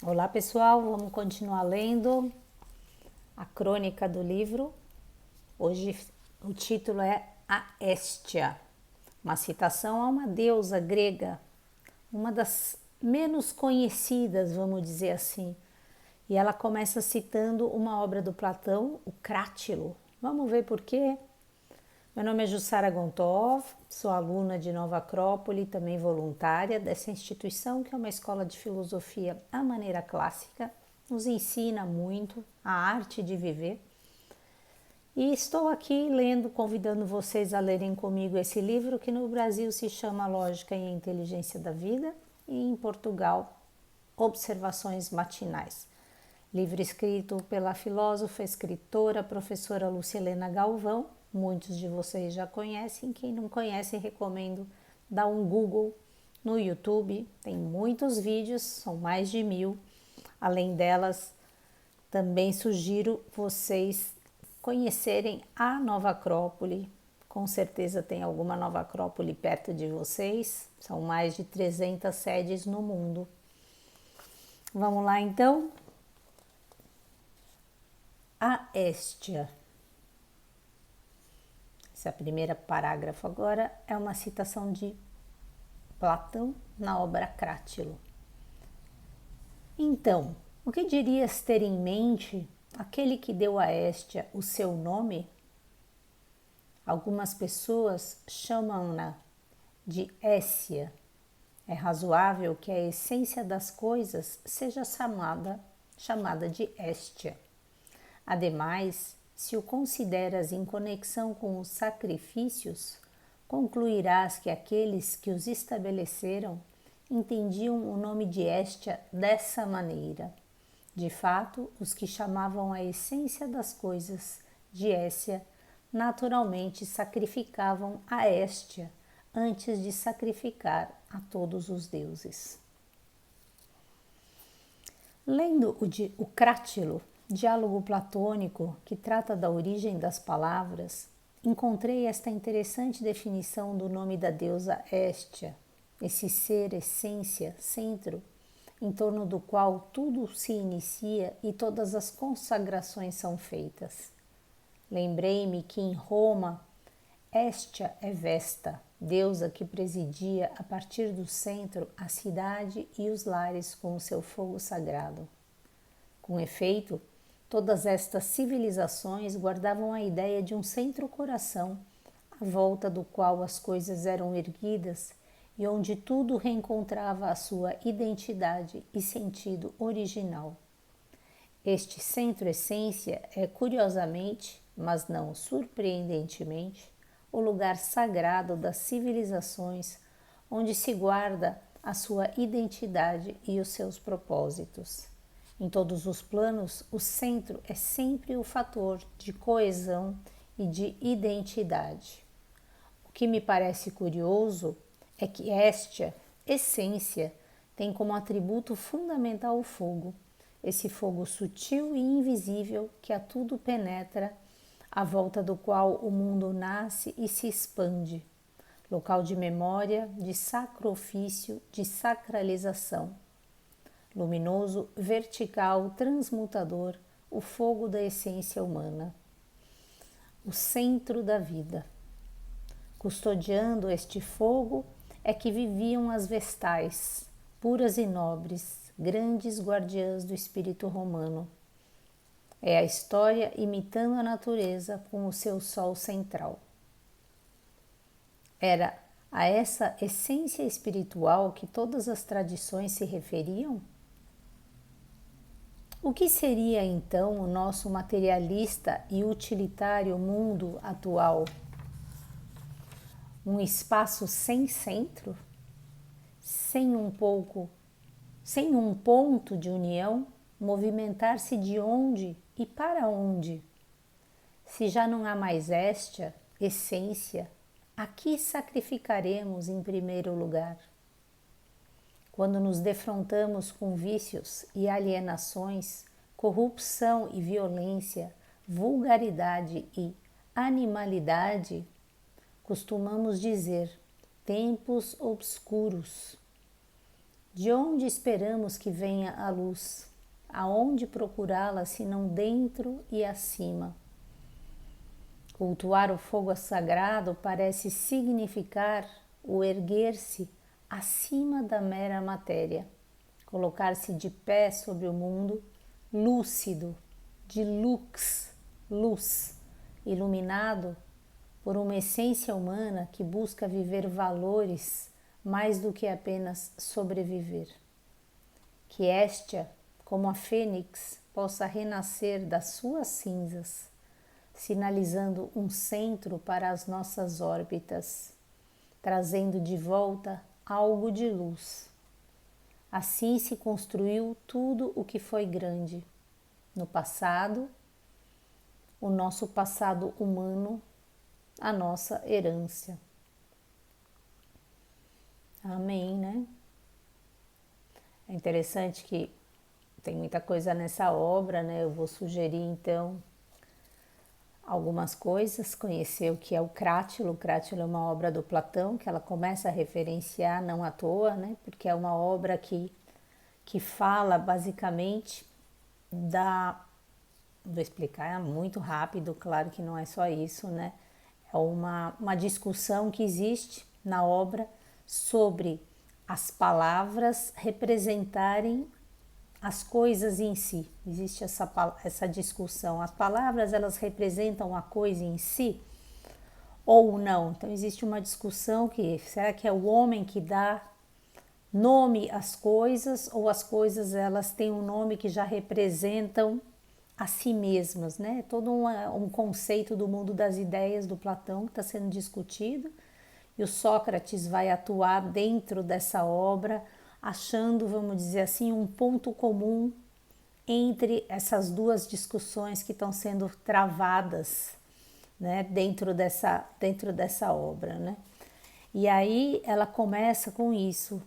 Olá pessoal, vamos continuar lendo a crônica do livro. Hoje o título é A Héstia, uma citação a uma deusa grega, uma das menos conhecidas, vamos dizer assim. E ela começa citando uma obra do Platão, o Crátilo. Vamos ver por quê? Meu nome é Jussara Gontov, sou aluna de Nova Acrópole, também voluntária dessa instituição, que é uma escola de filosofia à maneira clássica, nos ensina muito a arte de viver. E estou aqui lendo, convidando vocês a lerem comigo esse livro, que no Brasil se chama Lógica e a Inteligência da Vida, e em Portugal, Observações Matinais. Livro escrito pela filósofa, escritora, professora Lucilena Galvão. Muitos de vocês já conhecem. Quem não conhece, recomendo dar um Google no YouTube. Tem muitos vídeos, são mais de 1000. Além delas, também sugiro vocês conhecerem a Nova Acrópole. Com certeza tem alguma Nova Acrópole perto de vocês. São mais de 300 sedes no mundo. Vamos lá então? A Héstia. Esse primeiro parágrafo agora é uma citação de Platão na obra Crátilo. Então, o que dirias ter em mente aquele que deu a Héstia o seu nome? Algumas pessoas chamam-na de Héstia. É razoável que a essência das coisas seja chamada de Héstia. Ademais, se o consideras em conexão com os sacrifícios, concluirás que aqueles que os estabeleceram entendiam o nome de Héstia dessa maneira. De fato, os que chamavam a essência das coisas de Héstia naturalmente sacrificavam a Héstia antes de sacrificar a todos os deuses. Lendo o Crátilo, diálogo platônico que trata da origem das palavras, encontrei esta interessante definição do nome da deusa Héstia, esse ser, essência, centro, em torno do qual tudo se inicia e todas as consagrações são feitas. Lembrei-me que em Roma, Héstia é Vesta, deusa que presidia a partir do centro a cidade e os lares com o seu fogo sagrado. Com efeito, todas estas civilizações guardavam a ideia de um centro-coração, à volta do qual as coisas eram erguidas e onde tudo reencontrava a sua identidade e sentido original. Este centro-essência é, curiosamente, mas não surpreendentemente, o lugar sagrado das civilizações, onde se guarda a sua identidade e os seus propósitos. Em todos os planos, o centro é sempre o fator de coesão e de identidade. O que me parece curioso é que Héstia, essência, tem como atributo fundamental o fogo, esse fogo sutil e invisível que a tudo penetra, à volta do qual o mundo nasce e se expande, local de memória, de sacrifício, de sacralização. Luminoso, vertical, transmutador, o fogo da essência humana. O centro da vida. Custodiando este fogo é que viviam as vestais, puras e nobres, grandes guardiãs do espírito romano. É a história imitando a natureza com o seu sol central. Era a essa essência espiritual que todas as tradições se referiam? O que seria então o nosso materialista e utilitário mundo atual? Um espaço sem centro? Sem um ponto de união? Movimentar-se de onde e para onde? Se já não há mais Héstia, essência, a que sacrificaremos em primeiro lugar? Quando nos defrontamos com vícios e alienações, corrupção e violência, vulgaridade e animalidade, costumamos dizer tempos obscuros. De onde esperamos que venha a luz? Aonde procurá-la, se não dentro e acima? Cultuar o fogo sagrado parece significar o erguer-se acima da mera matéria, colocar-se de pé sobre o mundo, lúcido, de lux, luz, iluminado por uma essência humana que busca viver valores mais do que apenas sobreviver. Que Hestia, como a fênix, possa renascer das suas cinzas, sinalizando um centro para as nossas órbitas, trazendo de volta algo de luz. Assim se construiu tudo o que foi grande. No passado, o nosso passado humano, a nossa herança. Amém, né? É interessante que tem muita coisa nessa obra, né? Eu vou sugerir então algumas coisas, conhecer o que é o Crátilo. O Crátilo é uma obra do Platão que ela começa a referenciar, não à toa, né? Porque é uma obra que fala basicamente da... Vou explicar muito rápido, claro que não é só isso, né? É uma discussão que existe na obra sobre as palavras representarem as coisas em si. Existe essa discussão. As palavras, elas representam a coisa em si ou não? Então existe uma discussão que, será que é o homem que dá nome às coisas ou as coisas elas têm um nome que já representam a si mesmas, né? Todo um conceito do mundo das ideias do Platão que está sendo discutido, e o Sócrates vai atuar dentro dessa obra, achando, vamos dizer assim, um ponto comum entre essas duas discussões que estão sendo travadas, né, dentro dessa obra, né? E aí ela começa com isso,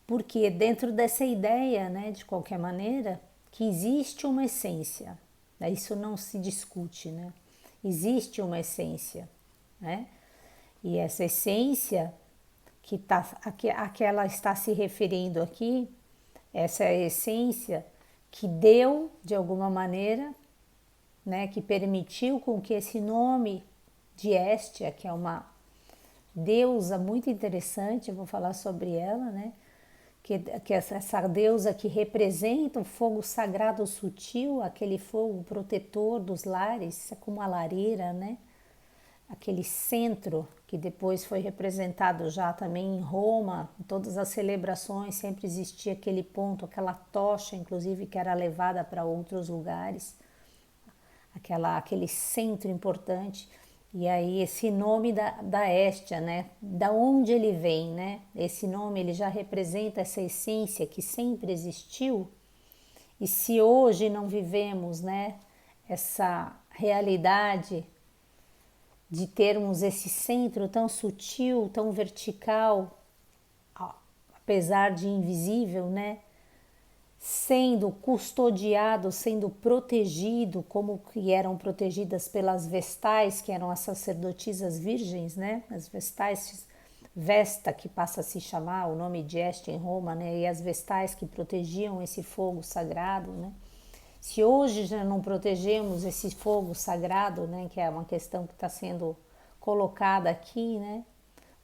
porque dentro dessa ideia, né, de qualquer maneira, que existe uma essência, né, isso não se discute, né? Existe uma essência, né? E essa essência a que ela está se referindo aqui, essa é a essência que deu, de alguma maneira, né, que permitiu com que esse nome de Hestia, que é uma deusa muito interessante, eu vou falar sobre ela, né, que essa deusa que representa o fogo sagrado sutil, aquele fogo protetor dos lares, é como a lareira, né? Aquele centro que depois foi representado já também em Roma, em todas as celebrações sempre existia aquele ponto, aquela tocha, inclusive, que era levada para outros lugares, aquele centro importante. E aí esse nome da Hestia, né? Da onde ele vem, né? Esse nome ele já representa essa essência que sempre existiu. E se hoje não vivemos, né, essa realidade de termos esse centro tão sutil, tão vertical, apesar de invisível, né, sendo custodiado, sendo protegido, como que eram protegidas pelas vestais, que eram as sacerdotisas virgens, né? As vestais, Vesta, que passa a se chamar o nome de Hestia em Roma, né? E as vestais que protegiam esse fogo sagrado, né? Se hoje já não protegemos esse fogo sagrado, né? Que é uma questão que está sendo colocada aqui, né?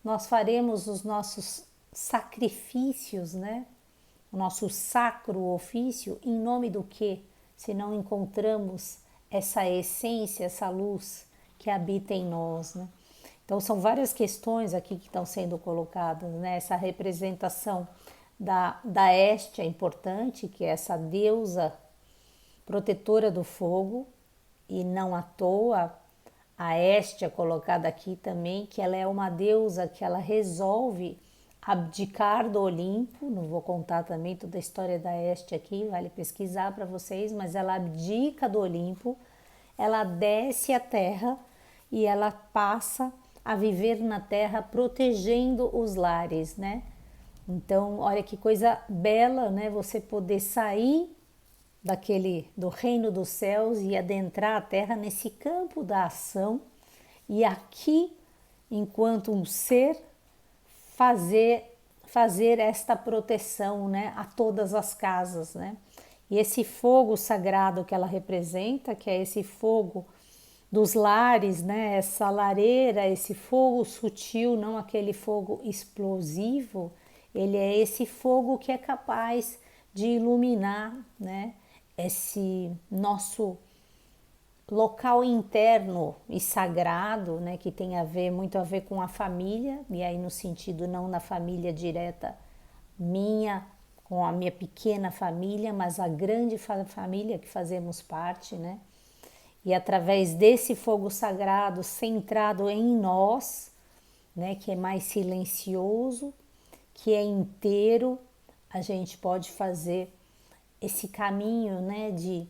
Nós faremos os nossos sacrifícios, né? O nosso sacro ofício, em nome do quê? Se não encontramos essa essência, essa luz que habita em nós, né? Então são várias questões aqui que estão sendo colocadas, né? Essa representação da Hestia importante, que é essa deusa protetora do fogo, e não à toa a Hestia colocada aqui também, que ela é uma deusa que ela resolve abdicar do Olimpo. Não vou contar também toda a história da Hestia aqui, vale pesquisar para vocês, mas ela abdica do Olimpo, ela desce à terra e ela passa a viver na terra protegendo os lares, né? Então, olha que coisa bela, né? Você poder sair do reino dos céus e adentrar a terra nesse campo da ação e aqui, enquanto um ser, fazer esta proteção, né, a todas as casas, né? E esse fogo sagrado que ela representa, que é esse fogo dos lares, né? Essa lareira, esse fogo sutil, não aquele fogo explosivo, ele é esse fogo que é capaz de iluminar, né? Esse nosso local interno e sagrado, né, que tem muito a ver com a família, e aí no sentido não na família direta minha, com a minha pequena família, mas a grande família que fazemos parte, né? E através desse fogo sagrado centrado em nós, né, que é mais silencioso, que é inteiro, a gente pode fazer esse caminho, né, de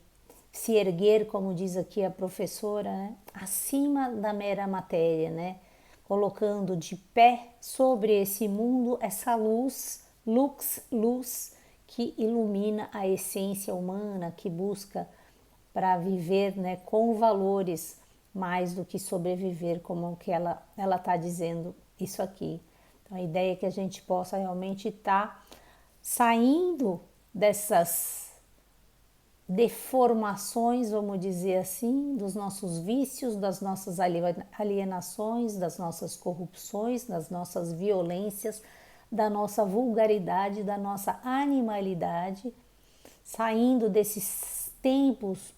se erguer, como diz aqui a professora, né, acima da mera matéria, né, colocando de pé sobre esse mundo essa luz, luz que ilumina a essência humana, que busca para viver, né, com valores mais do que sobreviver, como que ela está dizendo isso aqui. Então a ideia é que a gente possa realmente estar saindo dessas deformações, vamos dizer assim, dos nossos vícios, das nossas alienações, das nossas corrupções, das nossas violências, da nossa vulgaridade, da nossa animalidade, saindo desses tempos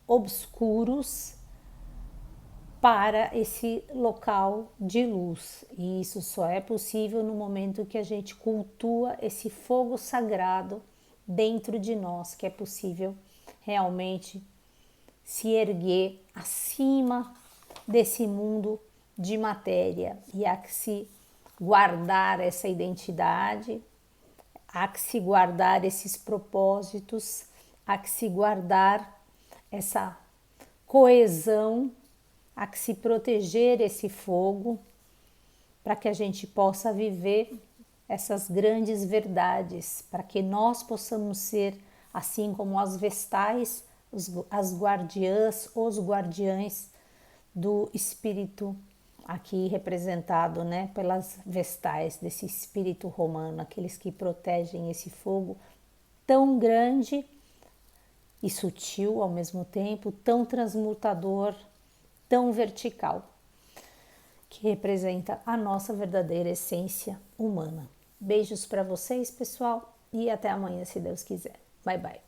obscuros para esse local de luz. E isso só é possível no momento que a gente cultua esse fogo sagrado dentro de nós, que é possível realmente se erguer acima desse mundo de matéria e há que se guardar essa identidade, há que se guardar esses propósitos, há que se guardar essa coesão, há que se proteger esse fogo para que a gente possa viver essas grandes verdades, para que nós possamos ser, assim como as vestais, as guardiãs, os guardiães do espírito, aqui representado, né, pelas vestais desse espírito romano, aqueles que protegem esse fogo tão grande e sutil ao mesmo tempo, tão transmutador, tão vertical, que representa a nossa verdadeira essência humana. Beijos para vocês, pessoal, e até amanhã, se Deus quiser. Bye, bye.